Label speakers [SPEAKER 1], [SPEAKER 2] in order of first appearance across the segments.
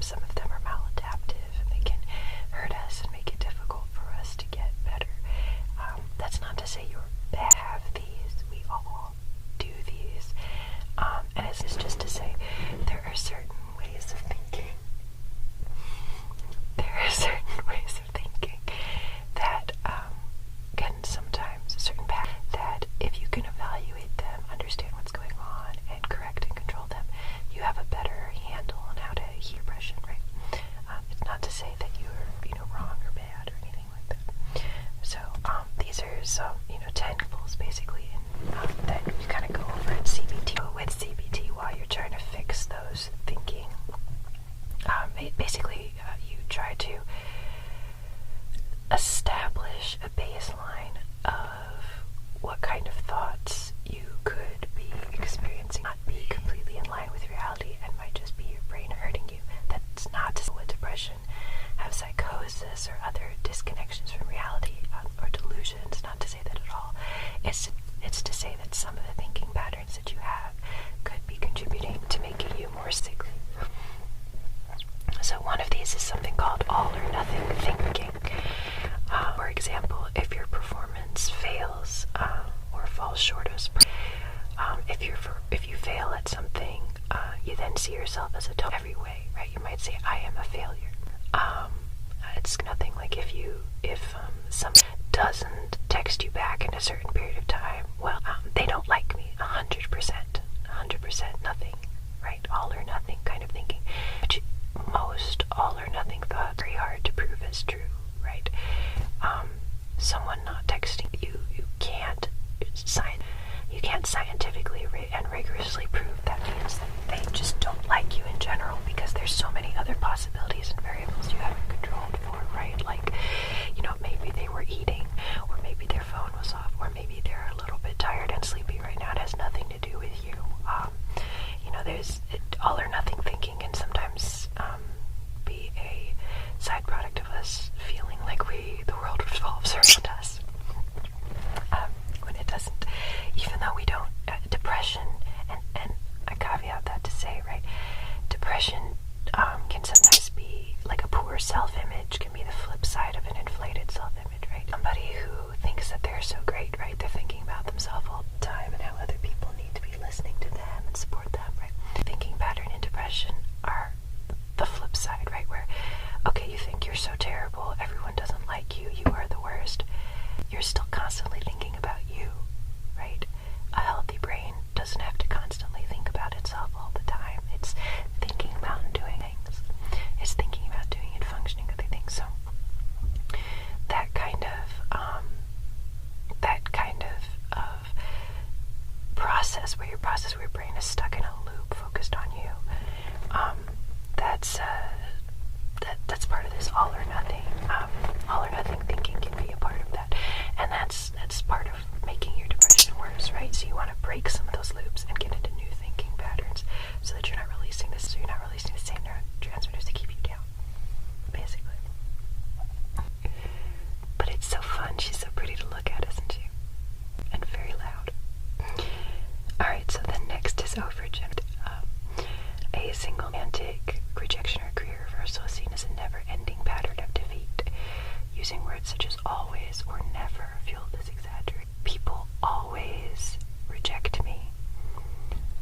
[SPEAKER 1] some of them are maladaptive and they can hurt us and make it difficult for us to get better. That's not to say you're bad to have these. We all do these. And it's just to say there are certain ways of thinking. There are certain ways of thinking that can sometimes, certain patterns, that if you can evaluate them, understand what's going on, and correct and control them, you have a better handle on how to heal depression, right? It's not to say that you're, wrong or bad or anything like that. So, these are some, 10 goals basically, and then you kind of go over at CBT. With CBT, while you're trying to fix those thinking, basically, you try to establish a baseline of what kind of thoughts you could be experiencing, not be completely in line with reality, and might just be your brain hurting you. That's not to say with depression, have psychosis or other disconnections from reality or delusions. Not to say that at all. It's to say that some of the thinking patterns that you have could be contributing to making you more sickly. So one of these is something called all or nothing thinking. For example, if your performance fails or falls short of if you fail at something, you then see yourself as a total every way, right? You might say, I am a failure. It's nothing like if someone doesn't text you back in a certain period of time, well, they don't like me. 100%, nothing, right? All or nothing kind of thinking. But most all or nothing thoughts are very hard to prove as true, right? Someone not texting you, you can't scientifically and rigorously prove that means that they just don't like you in general, because there's so many other possibilities and variables you haven't controlled for, right? Like, maybe they were eating, or maybe their phone was off, or maybe they're a little bit tired and sleepy right now. It has nothing to do with you. There's all or nothing thinking can sometimes be a side product of us feeling like the world revolves around us, when it doesn't. Even though we don't, depression, and I caveat that to say, right, depression can sometimes be like a poor self-image, can be the flip side of an inflated self-image, right? Somebody who thinks that they're so great, right? They're thinking about themselves all the time and how other people need to be listening to them and support them, right? Thinking pattern and depression are the flip side, right? Where, okay, you think you're so terrible, everyone doesn't like you, you are the worst. You're still constantly thinking about you, right? A healthy brain doesn't have to constantly think about itself all the time. It's thinking about and doing things. It's thinking about doing and functioning other things. So that kind of process where your brain is stuck in a loop focused on you, that's part of this all or nothing. All or nothing thinking can be a part of that, and that's part of making your depression worse, right? So you want to break some of those loops and get into new thinking patterns, so that you're not releasing the same neurotransmitters to keep you down, basically. But it's so fun. She's so pretty to look at, isn't she? And very loud. Alright, so then next is overgenerate. A single romantic rejection or career reversal is seen as a never-ending pattern of defeat. Using words such as always or never fueled this exaggeration. People always reject me.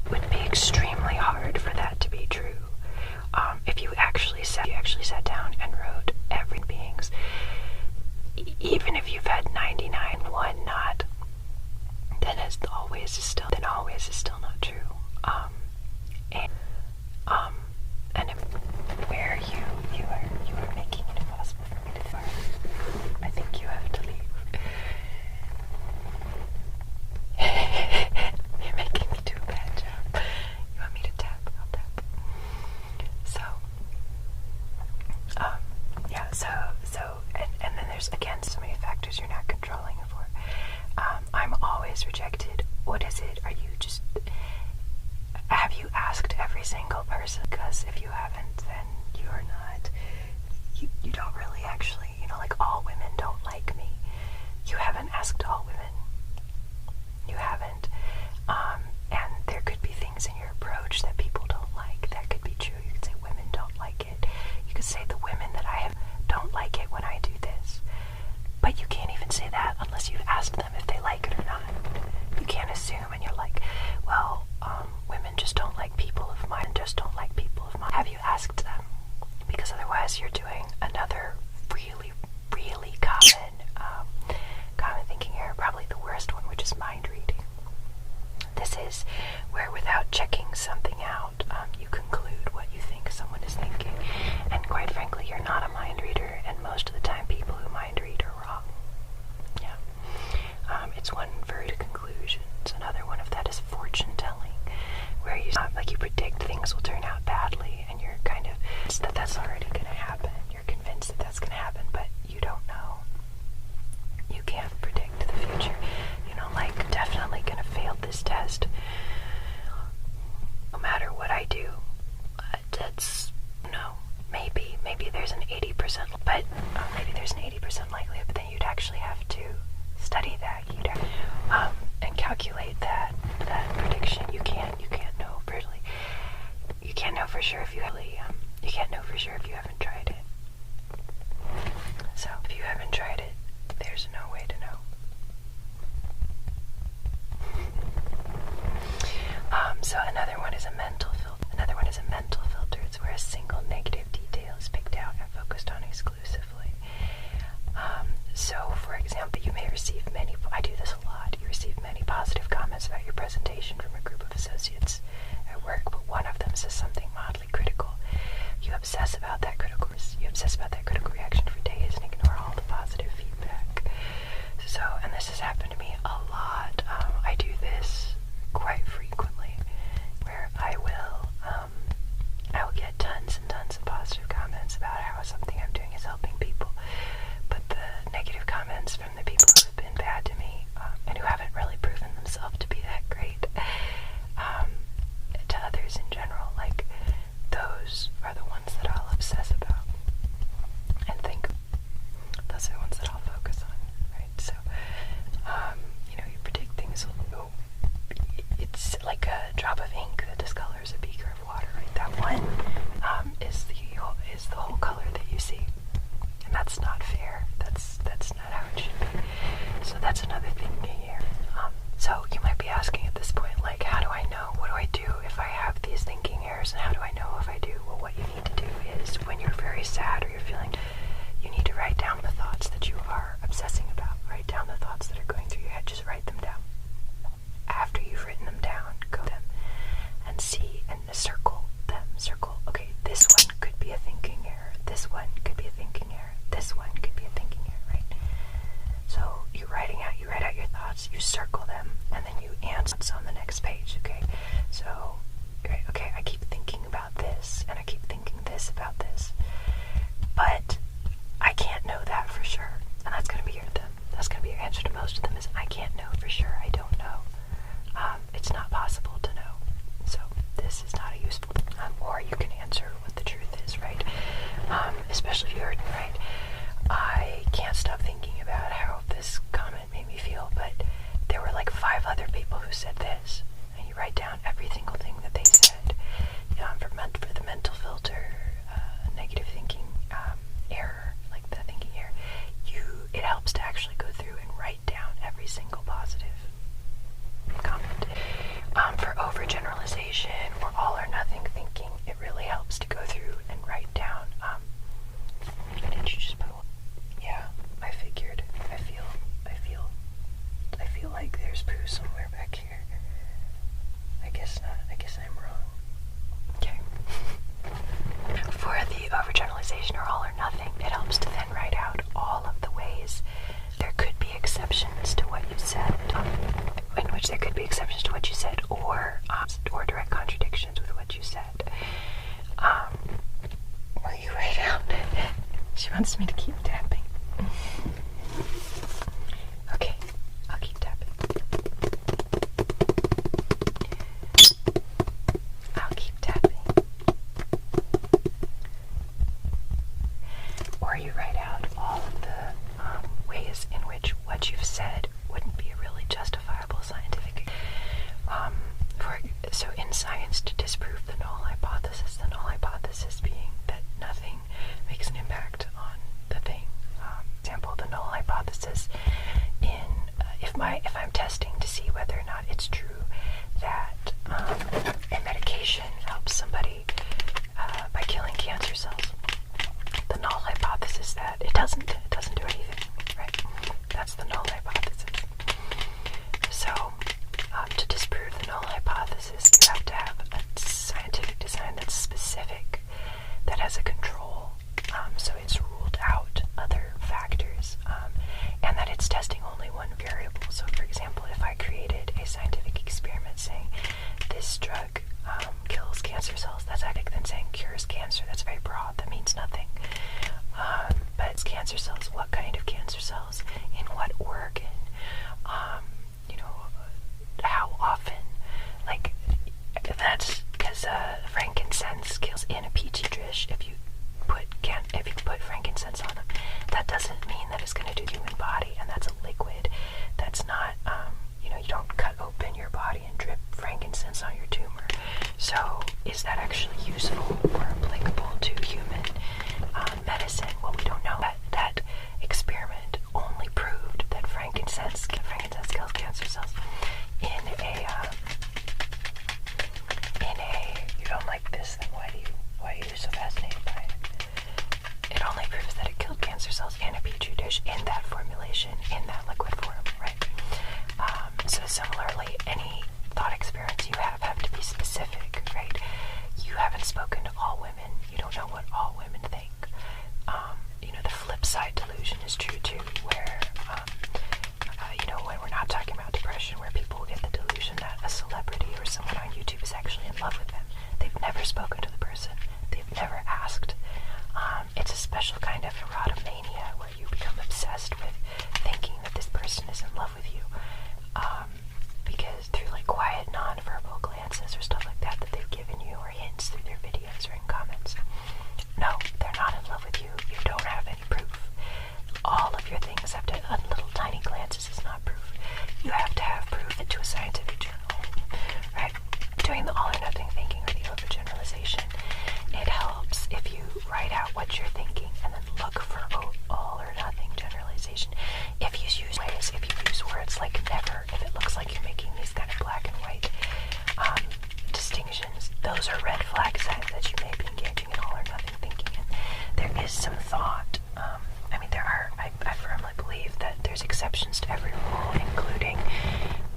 [SPEAKER 1] It would be extremely hard for that to be true. could say the women that I have don't like it when I do this. But you can't even say that unless you've asked them if they like it or not. You can't assume, and you're like, well, women just don't like people of mine, just don't like people of mine. Have you asked them? Because otherwise you're doing another really, really common thinking error, probably the worst one, which is mind reading. This is where, without checking something out, you conclude what you think someone is thinking. And quite frankly, you're not a mind reader, and most of the time people who mind read are wrong. Yeah. It's one verdict conclusions. Another one of that is fortune telling, where you predict things will turn out badly, and you're kind of that's already going to happen. You're convinced that that's going to happen, but you don't know. You can't predict the future. Definitely going to fail this test. No matter what I do, maybe there's an 80%, but maybe there's an 80% likelihood, but then you'd actually have to study that, and calculate that prediction. You can't know really. You can't know for sure if you really, you can't know for sure if you haven't tried it. So if you haven't tried it, there's no way to know. So another one is a mental filter. It's where a single negative detail is picked out and focused on exclusively. So for example, you may receive I do this a lot, you receive many positive comments about your presentation from a group of associates at work, but one of them says something mildly critical. You obsess about that critical reaction for days and ignore all the positive feedback. So, and this has happened to me a lot. I do this quite frequently, where I will get tons and tons of positive comments about how something I'm doing is helping people, but the negative comments from the people who have been bad to me, and who haven't really proven themselves to be that great, to others in general, those are the ones that I'll obsess about and think. Those are the ones that I'll focus on, right? So, you predict things. It's like a drop of ink that discolors a beaker of water, right? That one is the whole color that you see, and that's not fair. That's not how it should be. So that's another thing here. So you might be asking at this point, how do I know? What do I do if I have these thinking errors, and how do I know if I do? Well, what you need to do is, when you're very sad or you're feeling, you need to write down the thoughts that you are obsessing about. Write down the thoughts that are going through your head. Just write them down. After you've written them down, go to them and see and circle them. Okay, this one could be a thinking error. This one could be a thinking error. This one could be a thinking error, right? So you write out your thoughts, you circle them, and then you answer on the next page, okay? So, okay, I keep thinking about this, and I keep thinking this about this, but I can't know that for sure. And that's going to be your answer to most of them, is I can't know for sure. I don't know. It's not possible to know. So this is not a useful thing. Or you can answer what the truth is, right? Especially if you heard me right. I can't stop thinking about how this comment made me feel, but there were 5 other people who said this. And you write down every single thing that they said. For the mental filter, negative thinking error, the thinking error, it helps to actually go through and write down every single positive comment. For overgeneralization or all or nothing thinking, it really helps to go through and write down. Did you just put? Yeah, I figured. I feel like there's poo somewhere back here. I guess not. I guess I'm wrong. Okay. For the overgeneralization or all or nothing, it helps to then write out all of the ways there could be exceptions to what you said, in which there could be exceptions to what you said, or direct contradictions with what you said. Will you write out? She wants me to keep tapping. Okay, I'll keep tapping. I'll keep tapping. Or you write out all of the ways in which what you've said wouldn't be a really justifiable scientific. So in science, to disprove the null hypothesis being that nothing doesn't do anything, right? That's the null hypothesis. So, to disprove the null hypothesis, you have to have a scientific design that's specific, that has a control, so it's ruled out other factors, and that it's testing only one variable. So, for example, if I created a scientific experiment saying this drug kills cancer cells, that's actually then saying cures cancer. That's very broad. That means nothing. But it's cancer cells. What kind of cancer cells? In what organ? How often? Like, that's because frankincense kills in a petri dish. If you put frankincense on them, that doesn't mean that it's going to do the human body, and that's a liquid. That's not, you don't cut open your body and drip frankincense on your tumor. So, is that actually useful or applicable to human medicine? Well, we don't know. That experiment only proved that frankincense kills cancer cells. You don't like this, then why are you so fascinated by it? It only proves that it killed cancer cells in a petri dish, in that formulation, in that liquid form, right? So similarly, any thought experiments you have to be specific, right? You haven't spoken to all women. You don't know what all women think. The flip side delusion is true too, where, when we're not talking about depression, where people get the delusion that a celebrity or someone on YouTube is actually in love with them. They've never spoken to the person. They've never asked. It's a special kind of erotomania where you become obsessed with thinking that this person is in love with you. Because through like quiet non-verbal glances or stuff like that they've given you, or hints through their videos or in comments. No, they're not in love with you. You don't have any proof. All of your things have to, little tiny glances is not proof. You have to have proof to a scientific journal, right? Doing the all or nothing thinking or the overgeneralization, it helps if you write out what you're thinking and then look for all or nothing generalization. If you use words like never, if it looks like you're making these kind of black and white distinctions, those are red flag signs that you may be engaging in all or nothing thinking. And there is some thought. I firmly believe that there's exceptions to every rule, including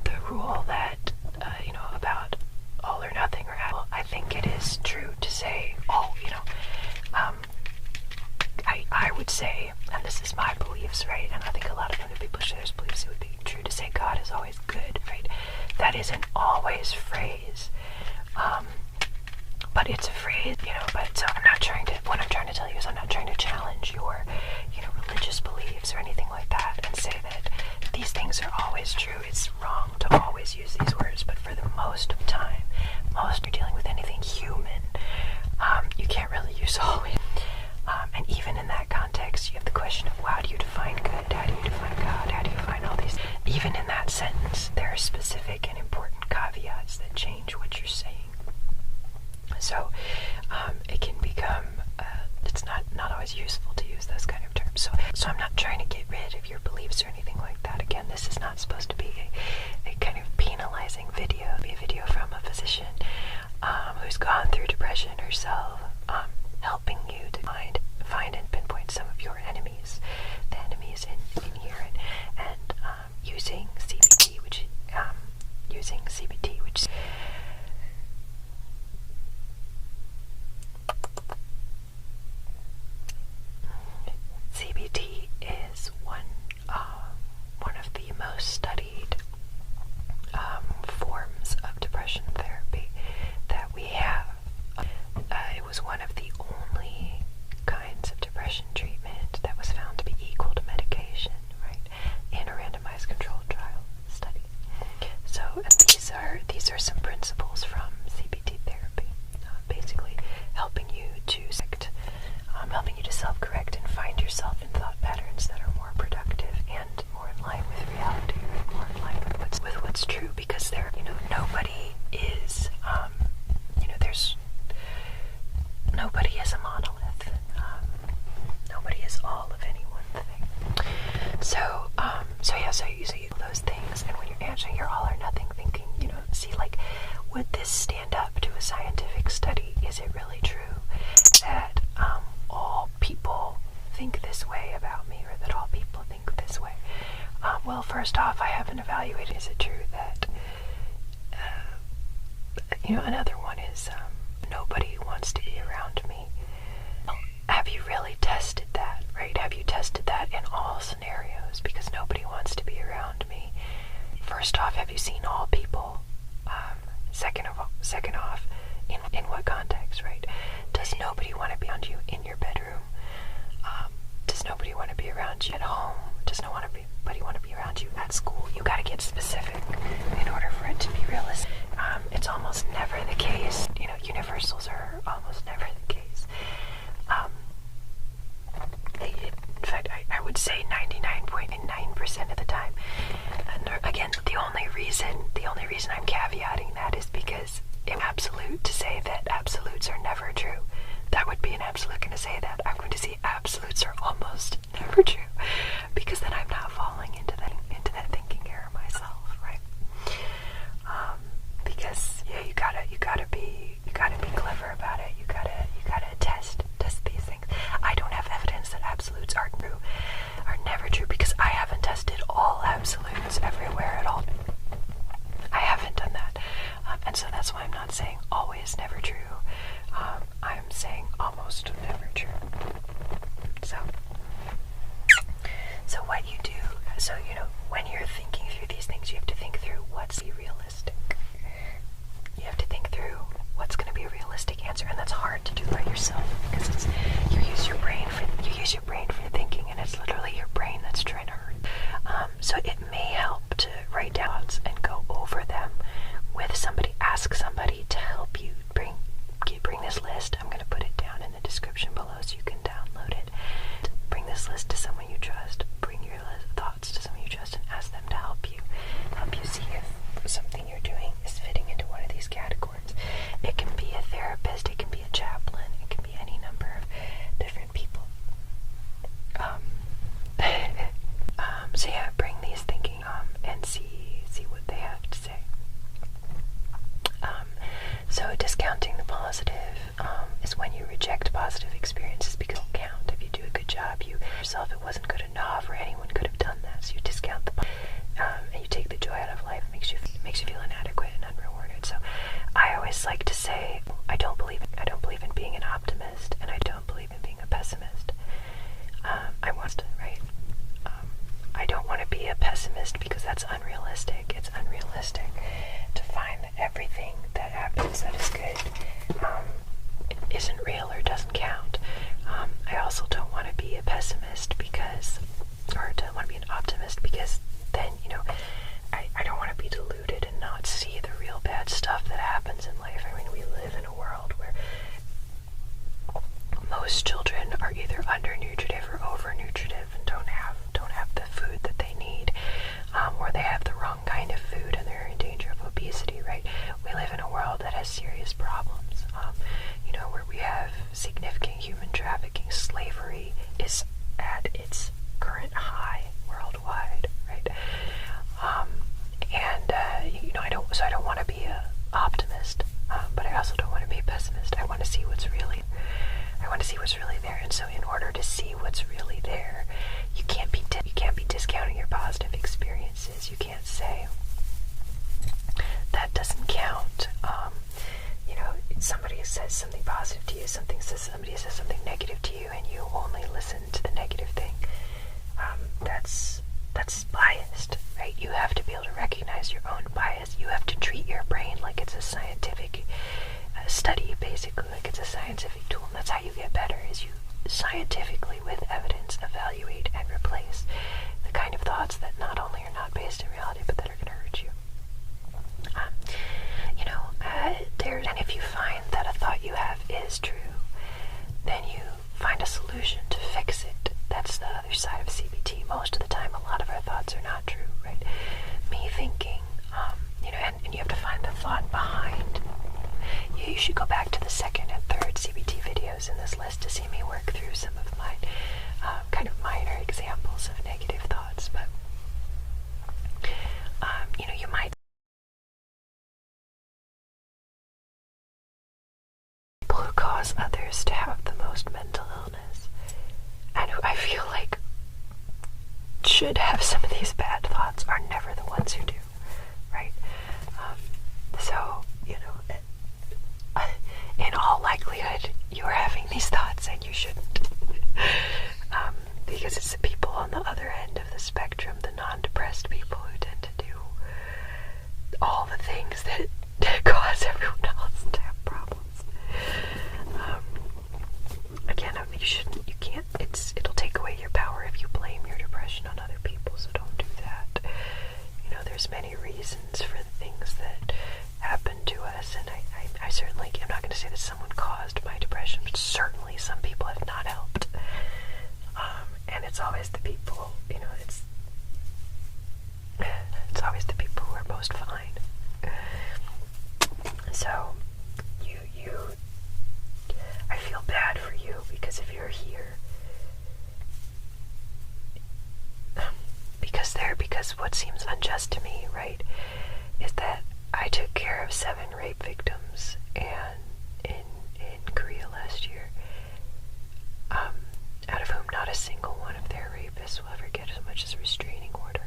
[SPEAKER 1] the rule that, about all or nothing or well, I think it is true to say, I would say, and this is my beliefs, right, and I think a lot of other people share those beliefs, it would be true to say God is always good, right? That is an always phrase, but it's a phrase, but so what I'm trying to tell you is I'm not trying to challenge your, religious beliefs or anything like that and say that these things are always true. It's wrong to always use these words, but for the most of time, you're dealing with anything human, you can't really use always. And even in that context, you have the question of, how do you define good? How do you define God? How do you define all these? Even in that sentence, there are specific and important caveats that change what you're saying. So, it can become, it's not always useful to use those kind of terms. So I'm not trying to get rid of your beliefs or anything like that. Again, this is not supposed to be a kind of penalizing video. It'll be a video from a physician who's gone through depression herself, helping you to find and pinpoint some of your enemies, the enemies in here, and using CBT, which CBT is one of the most studied forms of depression therapy that we have. It was one of the only Well, first off, I haven't evaluated. Is it true that, another one is nobody wants to be around me. Have you really tested that, right? Have you tested that in all scenarios? Because nobody wants to be around me. First off, have you seen all people? Second off, in what context, right? Does nobody want to be around you in your bedroom? Does nobody want to be around you at home? Does nobody want to be around you at school? You got to get specific in order for it to be realistic. It's almost never the case. Universals are almost never the case. In fact, I would say 99.9% of the time. And again, the only reason I'm caveating that is because it's absolute to say that absolutes are never true. That would be an absolute going to say that. I'm going to say absolutes are almost never true, because then I'm not falling into that thinking error myself, right? Because you gotta be clever about it. You gotta test these things. I don't have evidence that absolutes are never true, because I haven't tested all absolutes everywhere at all. I haven't done that, and so that's why I'm not saying always never true. I'm saying almost never true. So what you do, when you're thinking through these things, you have to think through what's realistic. You have to think through what's going to be a realistic answer, and that's hard to do by yourself, because you use your brain for thinking, and it's literally your brain that's trying to hurt. So it may help to write down thoughts and go over them with somebody. Ask somebody to help you bring this list. I'm going to put it down in the description below so you can download it. Bring this list to someone you trust. Bring your thoughts to someone you trust and ask them to help you see if something you're doing is fitting into one of these categories. It can be a therapist, it can be a chaplain, it can be any number of different people. So yeah, bring these thinking and see what they have to say. So discounting the positive is when you reject positive experiences because they don't count. If you do a good job, you yourself, it wasn't good enough, or anyone could have done that. So you discount the and you take the joy out of life. It makes you feel inadequate and unrewarded. So I always like to say, I don't believe in being an optimist, and I don't believe in being a pessimist. I don't want to be a pessimist, because that's unrealistic. It's unrealistic to find that everything that happens that is good isn't real or doesn't count. I also don't want to be a pessimist or don't want to be an optimist, because then, I don't want to be deluded and not see the real bad stuff that happens in life. I mean, we live in a world where most children are either undernutritive or overnutritive and don't have the food that they need, or they have the wrong kind of food and they're in danger of obesity, right? We live in a world that has serious problems, where we have significant human trafficking. Slavery is at its current high worldwide, right? I don't want to be an optimist, but I also don't want to be a pessimist. I want to see what's really there. And so in order to see what's really there, you can't be discounting your positive experiences. You can't say that doesn't count. Somebody says something positive to you, somebody says something negative to you, and you only listen to the negative thing. That's biased, right? You have to be able to recognize your own bias. You have to treat your brain like it's a scientific study, basically, like it's a scientific tool. And that's how you get better, is you scientifically, with evidence, evaluate and replace the kind of thoughts that not only are not based in reality, but that are going to hurt you. And if you find that a thought you have is true, then you find a solution to fix it. That's the other side of CBT. Most of the time, a lot of our thoughts are not true, right? Me thinking, and you have to find the thought behind. You should go back to the second and third CBT videos in this list to see me work through some of my kind of minor examples of negative thoughts. But you might people who cause others to have the most mental illness, and who I feel like should have some of these bad thoughts are never the ones who do, right? So, in all likelihood, you're having these thoughts and you shouldn't. Because it's the people on the other end of the spectrum, the non-depressed people, who tend to do all the things that cause everyone else to have problems. Again, it'll take away your power if you blame your depression on other people, so don't do that. There's many reasons for the things that happen to us, and I certainly, I'm not going to say that someone caused my depression, but certainly some people have not helped. And it's always the people, it's always the people who are most fine. So, I feel bad for you, because if you're here, because what seems unjust to me, right, is that I took care of 7 rape victims and in Korea last year, out of whom not a single one of their rapists will ever get as much as a restraining order.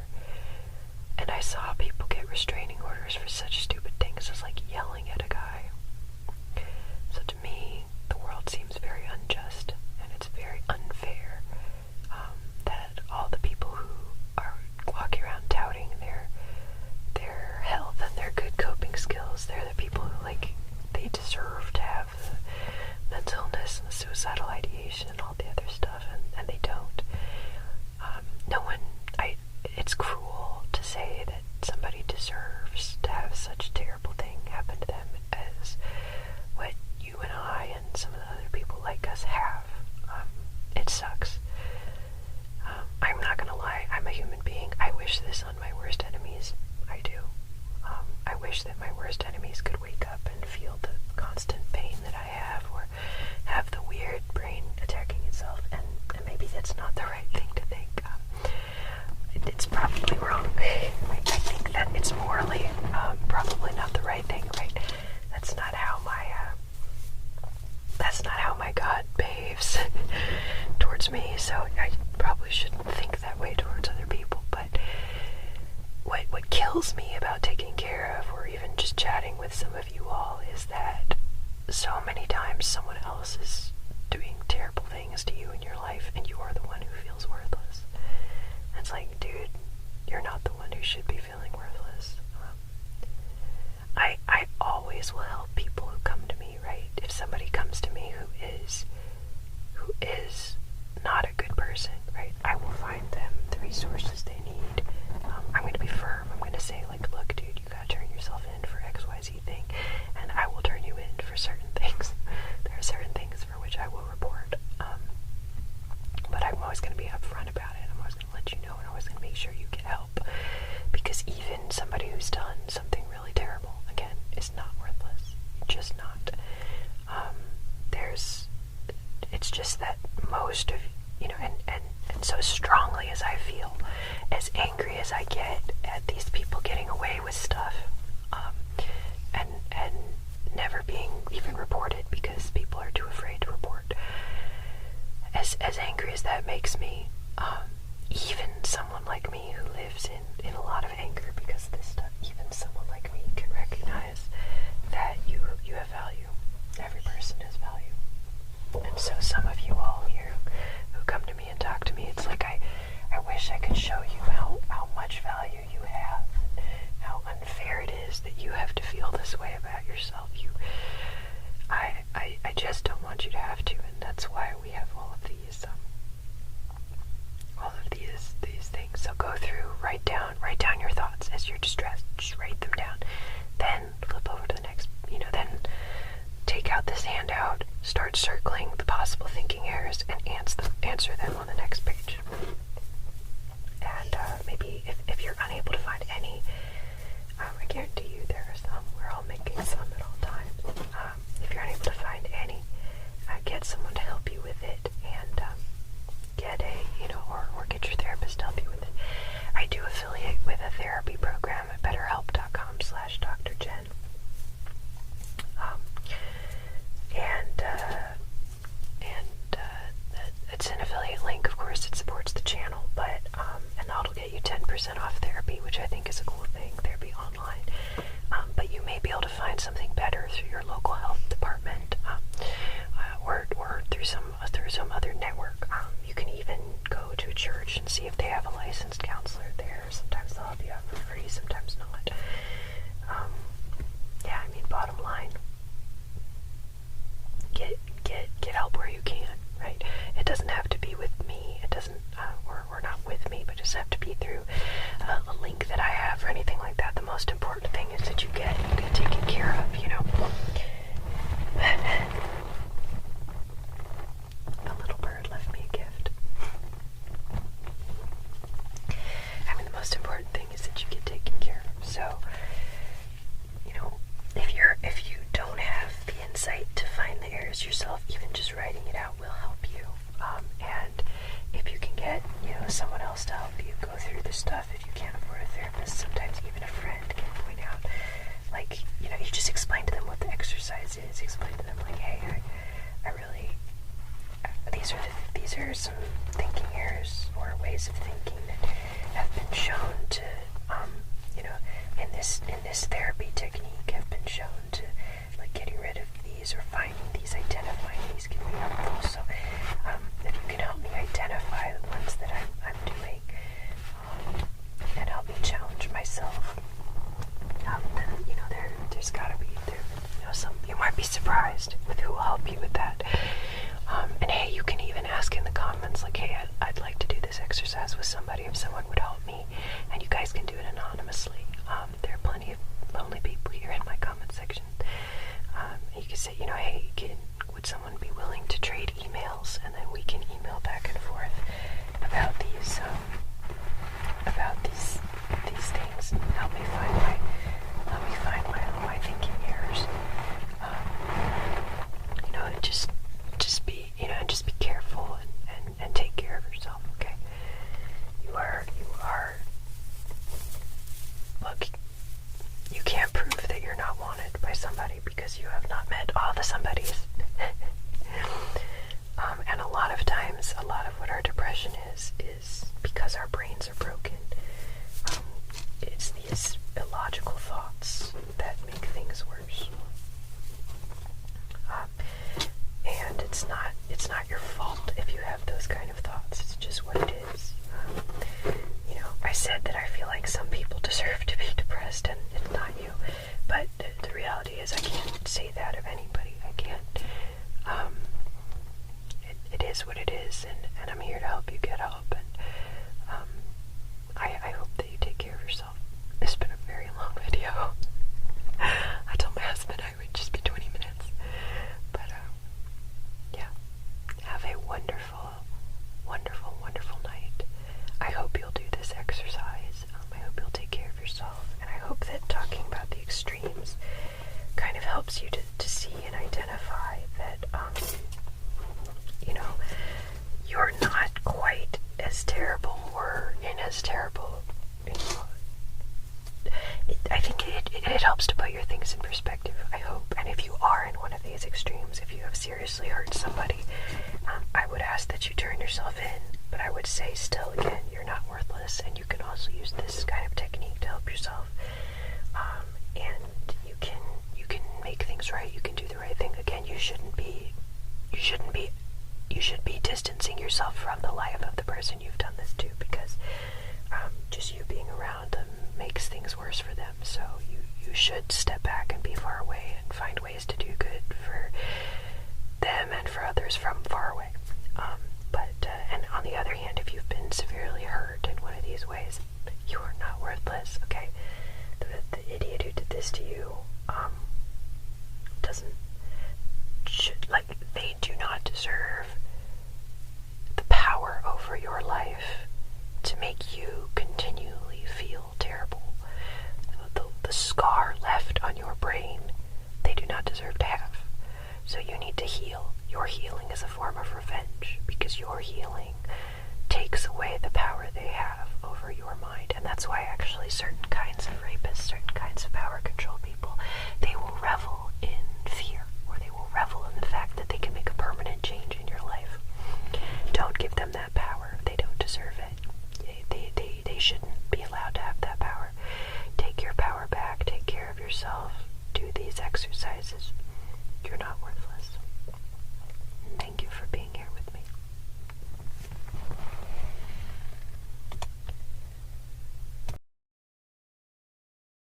[SPEAKER 1] And I saw people get restraining orders for such stupid things as like yelling at a guy. So to me, the world seems very unjust, and it's very unfair that all the people who are walking around touting their health and their good coping skills, they're the people who, like, they deserve to have the mental illness and the suicidal ideation and all the other stuff, and they don't. It's cruel to say that somebody deserves to have such a terrible thing happen to them as what you and I and some of the other people like us have. It sucks. I'm not gonna lie, I'm a human being. I wish this on my worst enemies. I do. I wish that my worst enemies could wake up and feel the constant pain that I have, or have the weird brain attacking itself, and maybe that's not the right thing to think. It's probably wrong. I think that it's morally probably not the right thing, right? That's not how my God behaves towards me, so I probably shouldn't think that way towards other people. But what kills me about taking care of, or even just chatting with some of you all, is that so many times someone else is doing terrible things to you in your life, and you are the one who feels worthless. And it's like, dude, you're not the one who should be feeling worthless. I always will help people who come to me, right? If somebody comes to me who is not a good person, right, I will find them the resources they need. I'm going to be firm. I'm going to say, like, look, dude, you got to turn yourself in for XYZ thing, and I will turn you in for certain things. There are certain things for which I will report. But I'm always going to be upfront about it. I'm always going to let you know, and I'm always going to make sure you get help. Because even somebody who's done something really terrible, again, is not worthless. Just not. It's just that most of, and so strongly as I feel, as angry as I get at these people getting away with stuff, and never being even reported because people are too afraid to report, as angry as that makes me, even someone like me who lives in a lot of anger because of this stuff, even someone like me can recognize that you have value. Every person has value. And so some of you all here who come to me and talk to me, it's like I wish I could show you how much value you have, how unfair it is that you have to feel this way about yourself. I just don't want you to have to, and that's why we have all of these things. So go through, write down your thoughts as you're distressed. Just write them down. Then flip over to the next, then take out this handout, start circling the possible thinking errors, and answer them on the next page. And maybe if you're unable to find any, I guarantee you there are some. We're all making some at all times. If you're unable to find any, get someone to help you with it, and get or get your therapist to help you with it. I do affiliate with a therapy program at betterhelp.com/drjen. And it's an affiliate link work. You can even go to a church and see if they have a licensed counselor there. Sometimes they'll help you out for free, sometimes not. Yeah, I mean, bottom line, get help where you can, right? It doesn't have to be with me. It doesn't, or not with me, but it just have to be through a link that I have or anything like that. The most important thing is that you get taken care of, you know. The little bird left me a gift. I mean, the most important thing is that you get taken care of. So, you know, if you don't have the insight to find the errors yourself, even just writing it out will help you. And if you can get, you know, someone else to help you go through this stuff, if you can't afford a therapist, sometimes even a friend can point out, like, you know, you just explain to them what the exercise is. Explain to them, like, hey, I really, these are some thinking errors or ways of thinking that have been shown to, you know, in this therapy technique have been shown to, like, getting rid of these or finding these, identifying these can be helpful. So if you can help me identify the ones that I'm doing and help me challenge myself, then, you know, there's gotta be, you know, you might be surprised with who will help you with that. And hey, you can even ask in the comments, like, hey, I'd like to do this exercise with somebody if someone would help me, and you guys can do it anonymously. There are plenty of lonely people here in my comment section. You can say, you know, hey, would someone be willing to trade emails, and then we can email back and forth about these things, and help me find my thinking errors. You know, just be, you know, and just be careful and take care of yourself. Okay, you are. Look, you can't prove that you're not wanted by somebody because you have not met all the somebodies. And a lot of times, a lot of what our depression is because our brains are broken. It's these illogical thoughts that make things worse. And it's not your fault if you have those kind of thoughts. It's just what it is. You know, I said that I feel like some people deserve to be depressed, and it's not you. But the reality is, I can't say that of anybody. I can't. It is what it is, and I'm here to help you get help. And I hope that you take care of yourself. It's been a very long video. I told my husband I would just be 20 minutes. But, yeah. Have a wonderful, wonderful, wonderful night. I hope you'll do this exercise. I hope you'll take care of yourself. And I hope that talking about the extremes kind of helps you to see and identify that, you know, you're not quite as terrible or in as terrible, you know. I think it helps to put your things in perspective, I hope. And if you are in one of these extremes, if you have seriously hurt somebody, I would ask that you turn yourself in. But I would say still, again, you're not worthless, and you can also use this kind of technique to help yourself. And you can make things right. You can do the right thing. Again, you should be distancing yourself from the life of the person you've done this to, because just you being around them makes things worse for them. So you should step back and be far away and find ways to do good for them and for others from far away. And on the other hand, if you've been severely hurt in one of these ways, you are not worthless, okay? The idiot who did this to you they do not deserve the power over your life to make you continually feel terrible. The scar left on your brain, they do not deserve to have. So you need to heal. Your healing is a form of revenge, because your healing takes away the power they have over your mind. And that's why actually certain